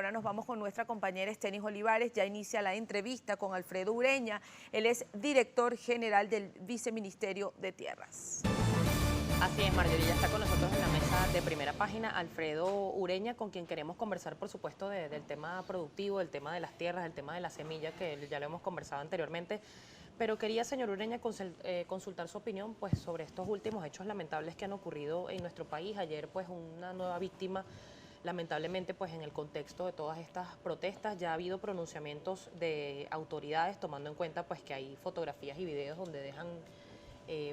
ahora nos vamos con nuestra compañera Estenis Olivares. Ya inicia la entrevista con Alfredo Ureña. Él es director general del Viceministerio de Tierras. Así es, Marjorie, ya está con nosotros en la mesa de Primera Página Alfredo Ureña, con quien queremos conversar, por supuesto, del tema productivo, del tema de las tierras, del tema de la semilla, que ya lo hemos conversado anteriormente. Pero quería, señor Ureña, consultar su opinión pues, sobre estos últimos hechos lamentables que han ocurrido en nuestro país. Ayer, pues, una nueva víctima, lamentablemente, pues, en el contexto de todas estas protestas. Ya ha habido pronunciamientos de autoridades, tomando en cuenta pues, que hay fotografías y videos donde dejan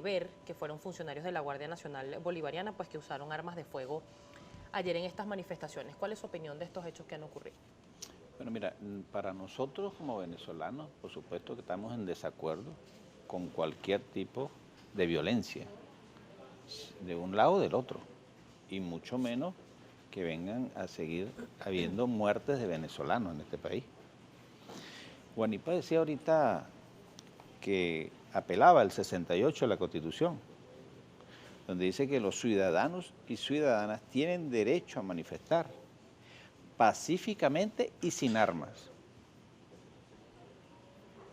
ver que fueron funcionarios de la Guardia Nacional Bolivariana pues, que usaron armas de fuego ayer en estas manifestaciones. ¿Cuál es su opinión de estos hechos que han ocurrido? Bueno, mira, para nosotros como venezolanos, por supuesto que estamos en desacuerdo con cualquier tipo de violencia, de un lado o del otro, y mucho menos que vengan a seguir habiendo muertes de venezolanos en este país. Guanipa decía ahorita que apelaba al 68 de la Constitución, donde dice que los ciudadanos y ciudadanas tienen derecho a manifestar pacíficamente y sin armas.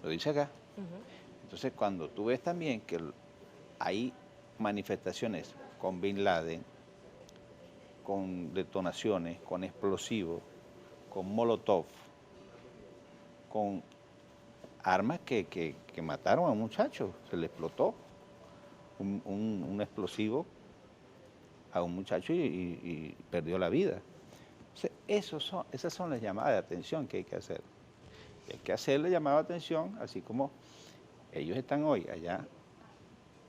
Lo dice acá. Entonces, cuando tú ves también que hay manifestaciones con Bin Laden, con detonaciones, con explosivos, con molotov, con armas que mataron a un muchacho, se le explotó un explosivo a un muchacho y perdió la vida. Entonces, esas son las llamadas de atención que hay que hacer. Y hay que hacerle llamada de atención, así como ellos están hoy allá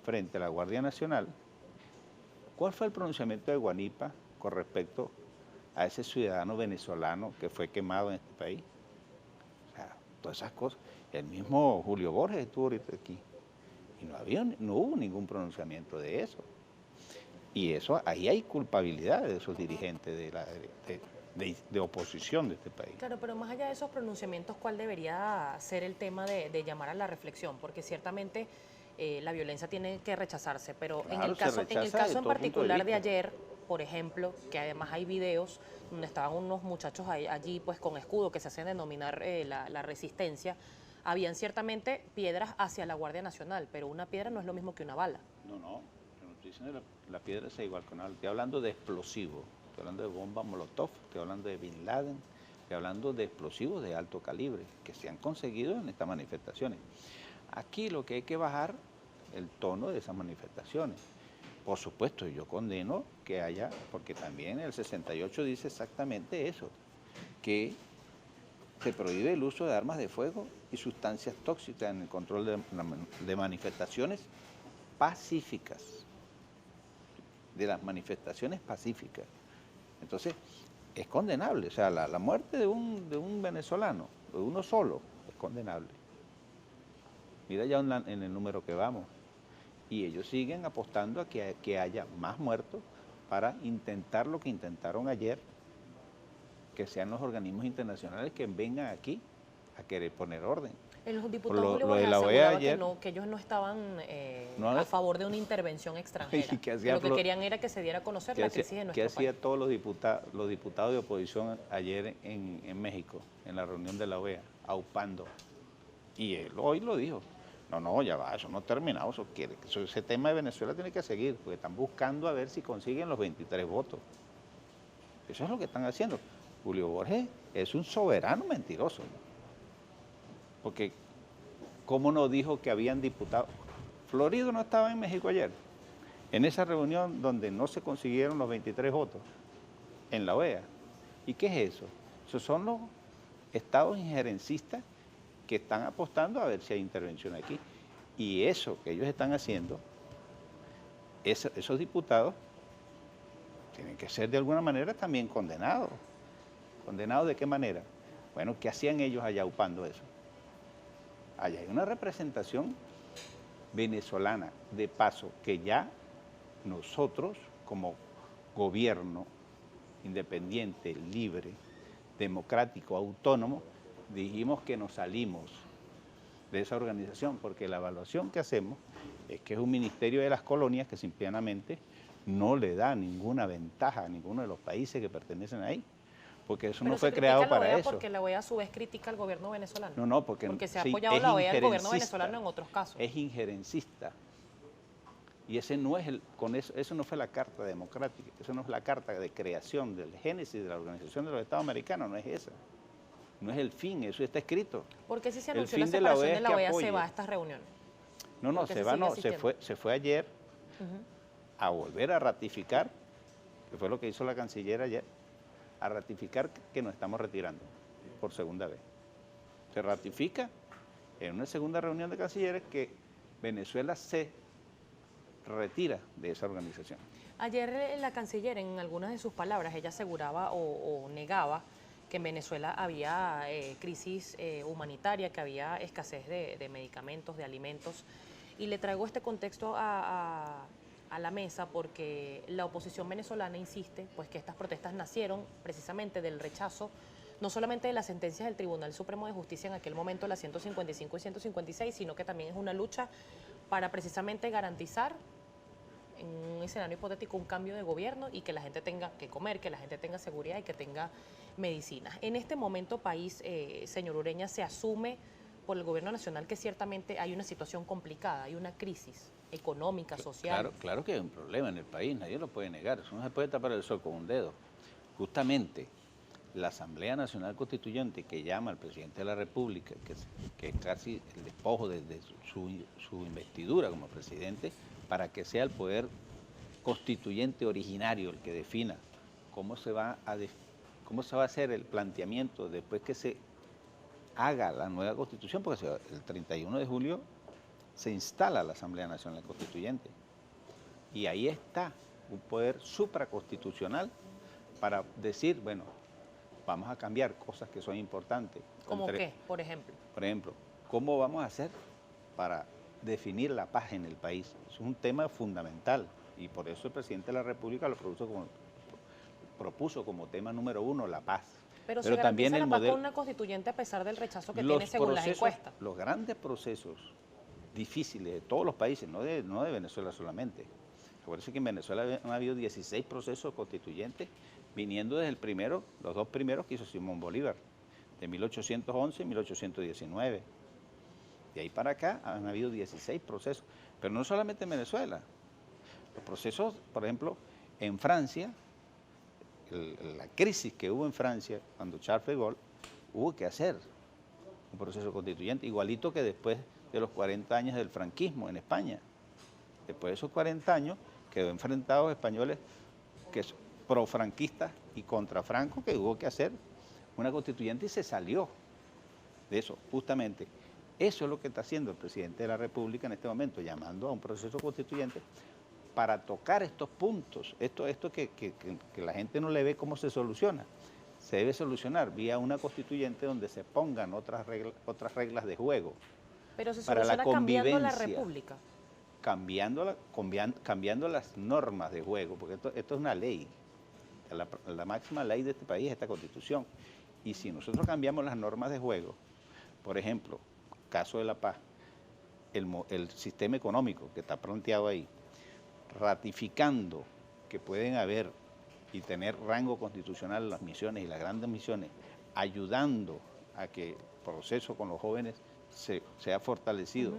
frente a la Guardia Nacional. ¿Cuál fue el pronunciamiento de Guanipa con respecto a ese ciudadano venezolano que fue quemado en este país? O sea, todas esas cosas. El mismo Julio Borges estuvo ahorita aquí y no hubo ningún pronunciamiento de eso. Y eso, ahí hay culpabilidad de esos dirigentes de oposición de este país. Claro, pero más allá de esos pronunciamientos, ¿cuál debería ser el tema de llamar a la reflexión? Porque ciertamente la violencia tiene que rechazarse, pero Claro, en el caso en particular de ayer, por ejemplo, que además hay videos donde estaban unos muchachos allí pues con escudo que se hacen denominar la resistencia, habían ciertamente piedras hacia la Guardia Nacional, pero una piedra no es lo mismo que una bala. No, yo no estoy diciendo que la piedra sea igual que una bala, estoy hablando de explosivos, estoy hablando de bombas molotov, estoy hablando de Bin Laden, estoy hablando de explosivos de alto calibre que se han conseguido en estas manifestaciones. Aquí lo que hay que bajar el tono de esas manifestaciones. Por supuesto, yo condeno que haya, porque también el 68 dice exactamente eso, que se prohíbe el uso de armas de fuego y sustancias tóxicas en el control de manifestaciones pacíficas, de las manifestaciones pacíficas. Entonces, es condenable, o sea, la muerte de un venezolano, de uno solo, es condenable. Mira ya en el número que vamos. Y ellos siguen apostando a que haya más muertos para intentar lo que intentaron ayer, que sean los organismos internacionales que vengan aquí a querer poner orden. Los diputados lo Bolívar de la OEA ayer, que ellos no estaban no, a favor de una intervención extranjera. Que lo que querían era que se diera a conocer la crisis de nuestro país. ¿Qué hacían todos los diputados de oposición ayer en México, en la reunión de la OEA, aupando? Y él hoy lo dijo. No, ya va, eso no ha terminado, ese tema de Venezuela tiene que seguir, porque están buscando a ver si consiguen los 23 votos. Eso es lo que están haciendo. Julio Borges es un soberano mentiroso, ¿no? Porque, ¿cómo no dijo que habían diputados? Florido no estaba en México ayer, en esa reunión donde no se consiguieron los 23 votos, en la OEA. ¿Y qué es eso? Esos son los estados injerencistas que están apostando a ver si hay intervención aquí. Y eso que ellos están haciendo, esos diputados tienen que ser de alguna manera también condenados. ¿Condenados de qué manera? Bueno, ¿qué hacían ellos allá upando eso? Allá hay una representación venezolana de paso que ya nosotros como gobierno independiente, libre, democrático, autónomo, dijimos que nos salimos de esa organización porque la evaluación que hacemos es que es un ministerio de las colonias que simplemente no le da ninguna ventaja a ninguno de los países que pertenecen ahí. porque eso Pero no se fue critica creado a la para OEA eso. porque la OEA a su vez critica al gobierno venezolano. No, porque se ha sí, apoyado es la OEA al gobierno injerencista, venezolano en otros casos. Es injerencista. Y ese no es eso no fue la Carta Democrática, eso no es la carta de creación del génesis de la Organización de los Estados Americanos, no es esa. No es el fin, eso está escrito. ¿Por qué si se El anunció la fin de la separación OEA de es la que OEA se apoye. va a estas reuniones? No, ¿Por qué se se va, sigue no, asistiendo? se fue ayer a volver a ratificar, que fue lo que hizo la canciller ayer, a ratificar que nos estamos retirando por segunda vez. Se ratifica en una segunda reunión de cancilleres que Venezuela se retira de esa organización. Ayer la canciller, en algunas de sus palabras, ella aseguraba o negaba que en Venezuela había crisis humanitaria, que había escasez de medicamentos, de alimentos. Y le traigo este contexto a la mesa porque la oposición venezolana insiste pues, que estas protestas nacieron precisamente del rechazo no solamente de las sentencias del Tribunal Supremo de Justicia en aquel momento, las 155 y 156, sino que también es una lucha para precisamente garantizar en un escenario hipotético un cambio de gobierno y que la gente tenga que comer, que la gente tenga seguridad y que tenga medicinas. En este momento, país, señor Ureña, se asume por el gobierno nacional que ciertamente hay una situación complicada, hay una crisis económica, social. Claro que hay un problema en el país, nadie lo puede negar, eso no se puede tapar el sol con un dedo. Justamente la Asamblea Nacional Constituyente que llama al presidente de la República, que es casi el despojo de su investidura como presidente, para que sea el poder constituyente originario el que defina cómo se va a hacer el planteamiento después que se haga la nueva Constitución, porque el 31 de julio se instala la Asamblea Nacional Constituyente. Y ahí está un poder supraconstitucional para decir, bueno, vamos a cambiar cosas que son importantes. ¿Cómo qué, por ejemplo? Por ejemplo, ¿cómo vamos a hacer para definir la paz en el país? Es un tema fundamental y por eso el presidente de la República lo propuso como tema número 1 la paz. Pero se también la paz con una constituyente a pesar del rechazo que tiene según las encuestas. Los grandes procesos difíciles de todos los países, no de Venezuela solamente. Acuérdense que en Venezuela han habido 16 procesos constituyentes viniendo desde los dos primeros que hizo Simón Bolívar, de 1811 y 1819. De ahí para acá han habido 16 procesos, pero no solamente en Venezuela. Los procesos, por ejemplo, en Francia, la crisis que hubo en Francia cuando Charles de Gaulle, hubo que hacer un proceso constituyente, igualito que después de los 40 años del franquismo en España. Después de esos 40 años quedó enfrentados españoles que son profranquistas y contra Franco, que hubo que hacer una constituyente y se salió de eso, justamente. Eso es lo que está haciendo el presidente de la República en este momento, llamando a un proceso constituyente para tocar estos puntos, esto que la gente no le ve cómo se soluciona. Se debe solucionar vía una constituyente donde se pongan otras reglas de juego. Pero se para soluciona la convivencia, cambiando la República. Cambiando las normas de juego, porque esto es una ley. La máxima ley de este país es esta Constitución. Y si nosotros cambiamos las normas de juego, por ejemplo, caso de la paz, el sistema económico que está planteado ahí, ratificando que pueden haber y tener rango constitucional las misiones y las grandes misiones, ayudando a que el proceso con los jóvenes sea fortalecido.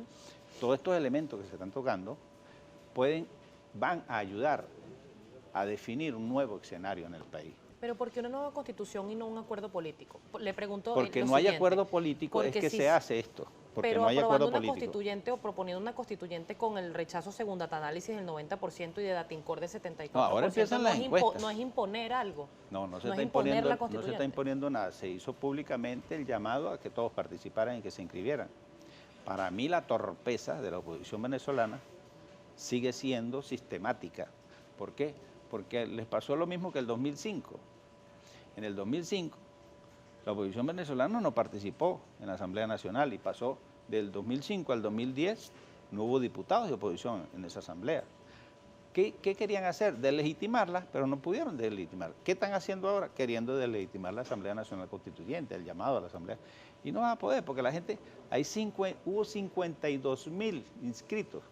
Todos estos elementos que se están tocando van a ayudar a definir un nuevo escenario en el país. Pero ¿por qué una nueva constitución y no un acuerdo político? Le pregunto porque lo no hay siguiente. acuerdo político, es que se hace esto. Porque pero no hay aprobando acuerdo una político. constituyente o proponiendo una constituyente con el rechazo según Dataanálisis del 90% y de Datincor del 74%, No, ahora empiezan las encuestas. No es imponer algo. No se es está imponer la no se está constituyente. imponiendo nada. Se hizo públicamente el llamado a que todos participaran y que se inscribieran. Para mí la torpeza de la oposición venezolana sigue siendo sistemática. ¿Por qué? Porque les pasó lo mismo que el 2005. En el 2005 la oposición venezolana no participó en la Asamblea Nacional y pasó del 2005 al 2010, no hubo diputados de oposición en esa asamblea. ¿Qué querían hacer? Deslegitimarla, pero no pudieron deslegitimarla. ¿Qué están haciendo ahora? Queriendo deslegitimar la Asamblea Nacional Constituyente, el llamado a la Asamblea. Y no van a poder, porque la gente, hubo 52.000 inscritos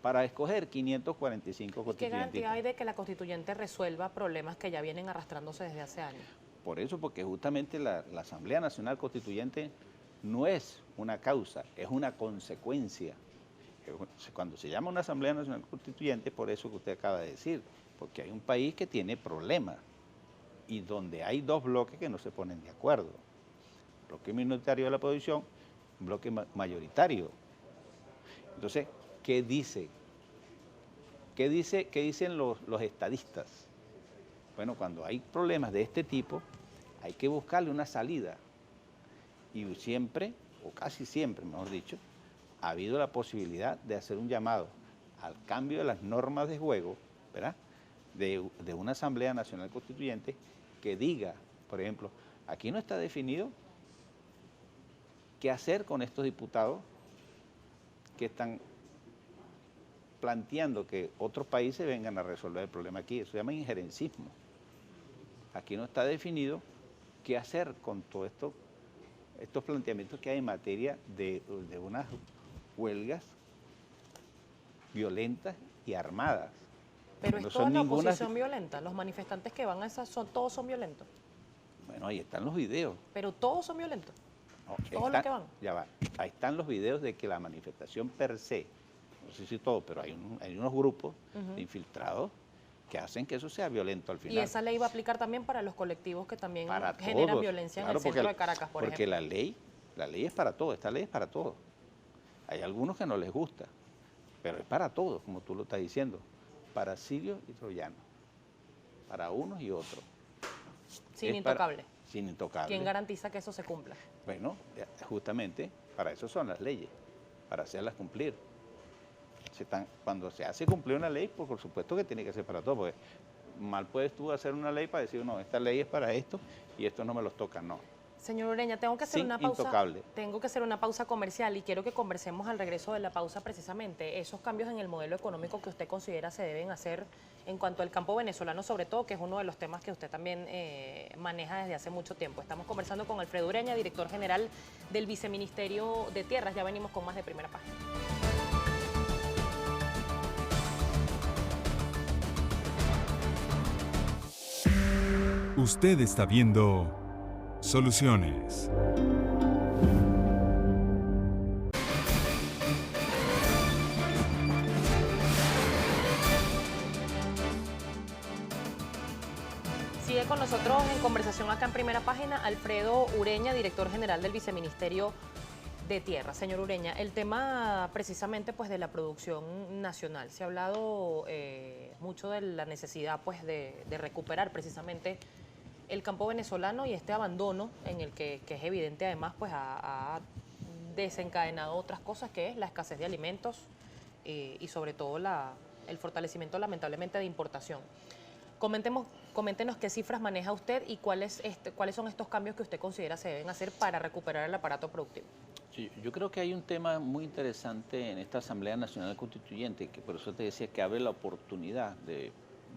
para escoger 545 ¿Qué constituyentes. garantía hay de que la constituyente resuelva problemas que ya vienen arrastrándose desde hace años? Por eso, porque justamente la Asamblea Nacional Constituyente no es una causa, es una consecuencia. Cuando se llama una Asamblea Nacional Constituyente, por eso que usted acaba de decir, porque hay un país que tiene problemas y donde hay dos bloques que no se ponen de acuerdo. Bloque minoritario de la oposición, bloque mayoritario. Entonces, ¿qué dice? ¿Qué dicen los estadistas? Bueno, cuando hay problemas de este tipo, hay que buscarle una salida. Y siempre, o casi siempre, mejor dicho, ha habido la posibilidad de hacer un llamado al cambio de las normas de juego, ¿verdad?, de una Asamblea Nacional Constituyente que diga, por ejemplo, aquí no está definido qué hacer con estos diputados que están planteando que otros países vengan a resolver el problema aquí. Eso se llama injerencismo. Aquí no está definido qué hacer con todos estos planteamientos que hay en materia de unas huelgas violentas y armadas. Pero No es toda son la ninguna- oposición violenta. Los manifestantes que van a esas, todos son violentos. Bueno, ahí están los videos. Pero todos son violentos. No, Todos los que van. Ya va. Ahí están los videos de que la manifestación per se, no sé si todo, pero hay unos grupos de infiltrados que hacen que eso sea violento al final. Y esa ley va a aplicar también para los colectivos que también Para generan todos, violencia en claro, el centro porque- de Caracas, por porque ejemplo. la ley es para todos, esta ley es para todos. Hay algunos que no les gusta, pero es para todos, como tú lo estás diciendo, para sirios y troyanos, para unos y otros. Sin Es para- intocable. Sin intocable. ¿Quién garantiza que eso se cumpla? Bueno, justamente para eso son las leyes, para hacerlas cumplir. Cuando se hace cumplir una ley, pues por supuesto que tiene que ser para todos, porque mal puedes tú hacer una ley para decir, no, esta ley es para esto y esto no me los toca, no. Señor Ureña, tengo que hacer Sin una pausa. intocable. Tengo que hacer una pausa comercial y quiero que conversemos al regreso de la pausa precisamente esos cambios en el modelo económico que usted considera se deben hacer en cuanto al campo venezolano, sobre todo, que es uno de los temas que usted también maneja desde hace mucho tiempo. Estamos conversando con Alfredo Ureña, director general del Viceministerio de Tierras. Ya venimos con más de Primera Página. Usted está viendo Soluciones. Sigue con nosotros en conversación acá en Primera Página Alfredo Ureña, director general del Viceministerio de Tierra. Señor Ureña, el tema precisamente pues de la producción nacional. Se ha hablado mucho de la necesidad pues de recuperar precisamente el campo venezolano y este abandono en el que es evidente además pues ha desencadenado otras cosas, que es la escasez de alimentos y sobre todo el fortalecimiento lamentablemente de importación. Coméntenos qué cifras maneja usted y cuáles son estos cambios que usted considera se deben hacer para recuperar el aparato productivo. Sí, yo creo que hay un tema muy interesante en esta Asamblea Nacional Constituyente, que por eso te decía que abre la oportunidad de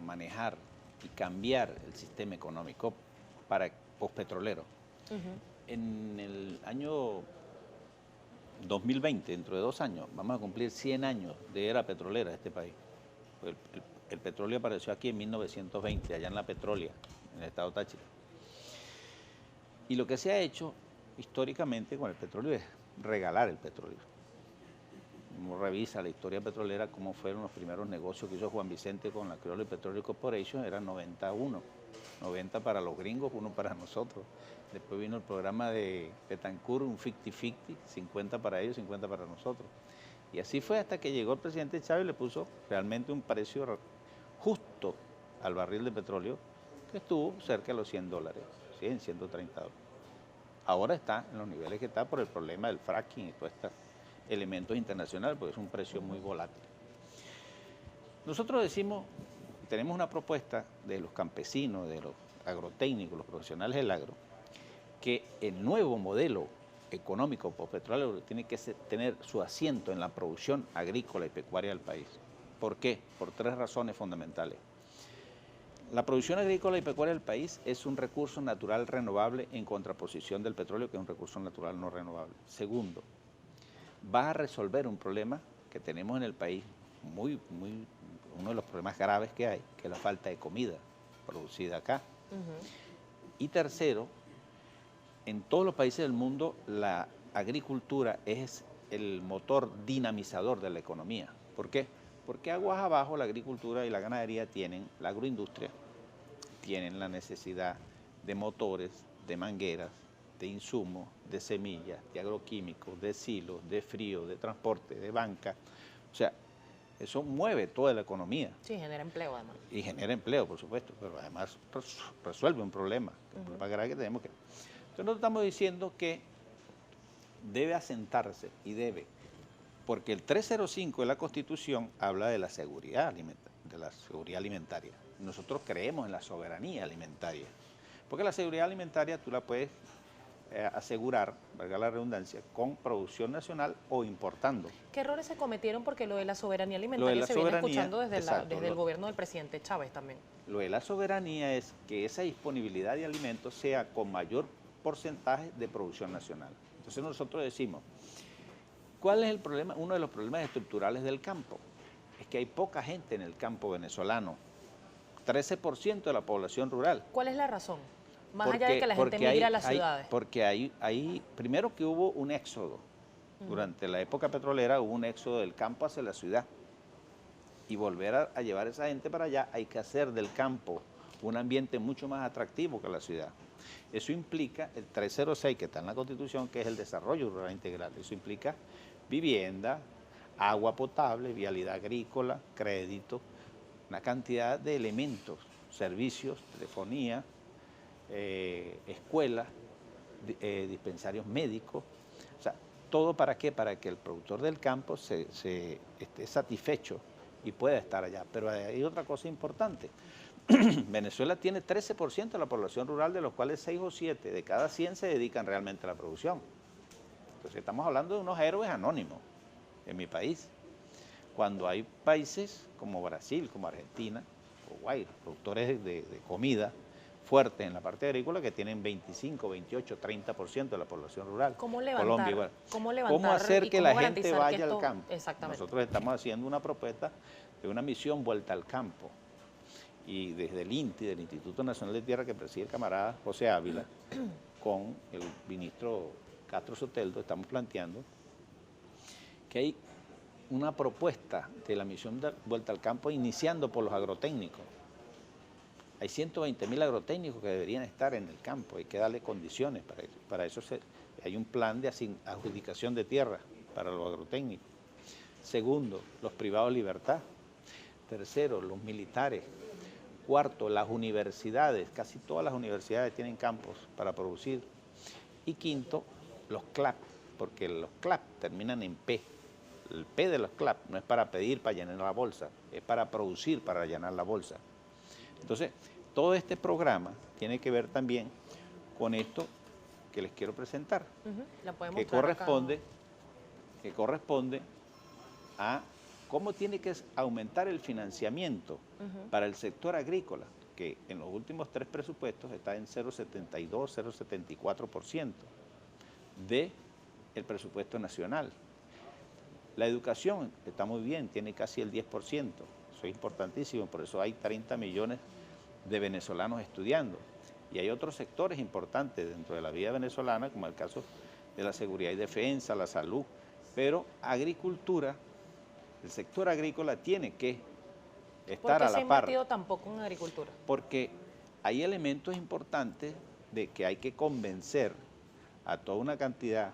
manejar y cambiar el sistema económico para postpetrolero. En el año 2020, dentro de 2 años, vamos a cumplir 100 años de era petrolera de este país. El petróleo apareció aquí en 1920, allá en La Petrolia, en el estado Táchira. Y lo que se ha hecho históricamente con el petróleo es regalar el petróleo. Uno revisa la historia petrolera, cómo fueron los primeros negocios que hizo Juan Vicente con la Creole Petroleum Corporation, eran 91, 90 para los gringos, 1 para nosotros. Después vino el programa de Betancourt, un 50-50, 50 para ellos, 50 para nosotros. Y así fue hasta que llegó el presidente Chávez y le puso realmente un precio justo al barril de petróleo, que estuvo cerca de los $100, 100, 130 dólares. Ahora está en los niveles que está por el problema del fracking y todos estos elementos internacionales, porque es un precio muy volátil. Nosotros decimos, tenemos una propuesta de los campesinos, de los agrotécnicos, los profesionales del agro, que el nuevo modelo económico postpetrolero tiene que tener su asiento en la producción agrícola y pecuaria del país. ¿Por qué? Por 3 razones fundamentales. La producción agrícola y pecuaria del país es un recurso natural renovable en contraposición del petróleo, que es un recurso natural no renovable. Segundo, va a resolver un problema que tenemos en el país uno de los problemas graves que hay, que es la falta de comida producida acá. Y tercero, en todos los países del mundo la agricultura es el motor dinamizador de la economía. ¿Por qué? Porque aguas abajo la agricultura y la ganadería tienen, la agroindustria, tienen la necesidad de motores, de mangueras, de insumos, de semillas, de agroquímicos, de silos, de frío, de transporte, de banca. O sea, eso mueve toda la economía. Sí, genera empleo además. Y genera empleo, por supuesto, pero además resuelve un problema grave que tenemos que... Entonces nosotros estamos diciendo que debe asentarse y debe, porque el 305 de la Constitución habla de la seguridad alimentaria. Nosotros creemos en la soberanía alimentaria, porque la seguridad alimentaria tú la puedes asegurar, valga la redundancia, con producción nacional o importando. ¿Qué errores se cometieron? Porque lo de la soberanía alimentaria se viene escuchando desde el gobierno del presidente Chávez también. Lo de la soberanía es que esa disponibilidad de alimentos sea con mayor porcentaje de producción nacional. Entonces nosotros decimos, ¿cuál es el problema? Uno de los problemas estructurales del campo es que hay poca gente en el campo venezolano, 13% de la población rural. ¿Cuál es la razón? Más allá de que la gente migra a las ciudades. Porque hay, primero que hubo un éxodo. Durante la época petrolera hubo un éxodo del campo hacia la ciudad. Y volver a llevar a esa gente para allá, hay que hacer del campo un ambiente mucho más atractivo que la ciudad. Eso implica el 306 que está en la Constitución, que es el desarrollo rural integral. Eso implica vivienda, agua potable, vialidad agrícola, crédito, una cantidad de elementos, servicios, telefonía, escuelas, dispensarios médicos, o sea, todo ¿para qué? Para que el productor del campo esté satisfecho y pueda estar allá. Pero hay otra cosa importante. Venezuela tiene 13% de la población rural, de los cuales 6 o 7 de cada 100 se dedican realmente a la producción. Entonces estamos hablando de unos héroes anónimos en mi país. Cuando hay países como Brasil, como Argentina, Uruguay, productores de comida fuertes en la parte agrícola que tienen 25, 28, 30% de la población rural. ¿Cómo levantar? Colombia igual. ¿Cómo hacer que la gente vaya que esto... al campo? Exactamente. Nosotros estamos haciendo una propuesta de una misión vuelta al campo. Y desde el INTI, del Instituto Nacional de Tierra que preside el camarada José Ávila, con el ministro Castro Soteldo, estamos planteando que hay una propuesta de la misión de vuelta al campo iniciando por los agrotécnicos. Hay 120.000 agrotécnicos que deberían estar en el campo, hay que darle condiciones para eso. Para eso hay un plan de adjudicación de tierra para los agrotécnicos. Segundo, los privados de libertad. Tercero, los militares. Cuarto, las universidades. Casi todas las universidades tienen campos para producir. Y quinto, los CLAP, porque los CLAP terminan en P. El P de los CLAP no es para pedir, para llenar la bolsa, es para producir, para llenar la bolsa. Entonces, todo este programa tiene que ver también con esto que les quiero presentar, que corresponde a cómo tiene que aumentar el financiamiento para el sector agrícola, que en los últimos 3 presupuestos está en 0,72, 0,74% del presupuesto nacional. La educación está muy bien, tiene casi el 10%, eso es importantísimo, por eso hay 30 millones de venezolanos estudiando. Y hay otros sectores importantes dentro de la vida venezolana, como el caso de la seguridad y defensa, la salud, pero agricultura, el sector agrícola tiene que estar a la par. ¿Por qué se ha invertido tampoco en agricultura? Porque hay elementos importantes de que hay que convencer a toda una cantidad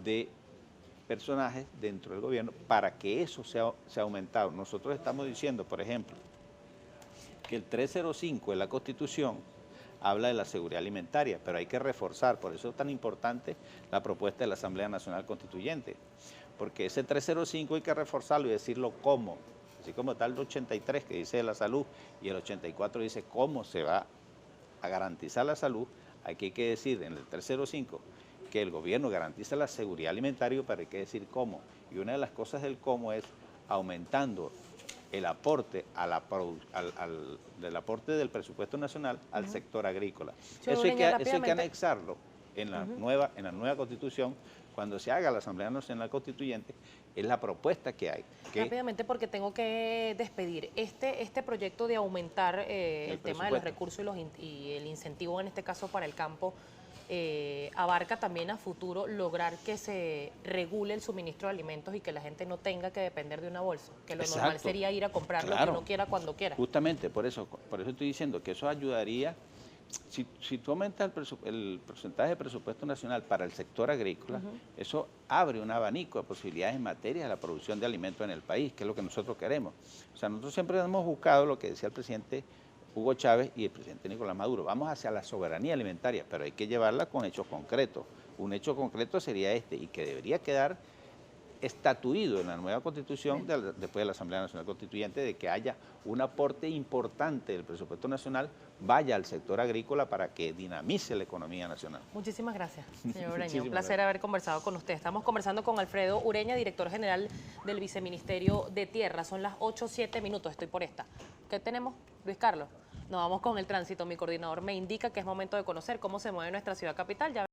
de personajes dentro del gobierno para que eso sea aumentado. Nosotros estamos diciendo, por ejemplo, que el 305 de la Constitución habla de la seguridad alimentaria, pero hay que reforzar, por eso es tan importante la propuesta de la Asamblea Nacional Constituyente, porque ese 305 hay que reforzarlo y decirlo cómo, así como está el 83 que dice de la salud y el 84 dice cómo se va a garantizar la salud, aquí hay que decir en el 305 que el gobierno garantiza la seguridad alimentaria, pero hay que decir cómo, y una de las cosas del cómo es aumentando el aporte del aporte del presupuesto nacional al sector agrícola. Eso hay que anexarlo en la nueva Constitución, cuando se haga la Asamblea Nacional Constituyente, es la propuesta que hay. Rápidamente, porque tengo que despedir. Este proyecto de aumentar el tema de los recursos y el incentivo, en este caso para el campo, abarca también a futuro lograr que se regule el suministro de alimentos y que la gente no tenga que depender de una bolsa, que lo normal sería ir a comprar lo que uno quiera cuando quiera. Justamente, por eso estoy diciendo que eso ayudaría. Si tú aumentas el porcentaje de presupuesto nacional para el sector agrícola, eso abre un abanico de posibilidades en materia de la producción de alimentos en el país, que es lo que nosotros queremos. O sea, nosotros siempre hemos buscado lo que decía el presidente Hugo Chávez y el presidente Nicolás Maduro. Vamos hacia la soberanía alimentaria, pero hay que llevarla con hechos concretos. Un hecho concreto sería este, y que debería quedar estatuido en la nueva Constitución, después de la Asamblea Nacional Constituyente, de que haya un aporte importante del presupuesto nacional, vaya al sector agrícola para que dinamice la economía nacional. Muchísimas gracias, señor Ureña. Un placer haber conversado con usted. Estamos conversando con Alfredo Ureña, director general del Viceministerio de Tierra. Son las 8:07 minutos, estoy por esta. ¿Qué tenemos, Luis Carlos? Nos vamos con el tránsito. Mi coordinador me indica que es momento de conocer cómo se mueve nuestra ciudad capital. Ya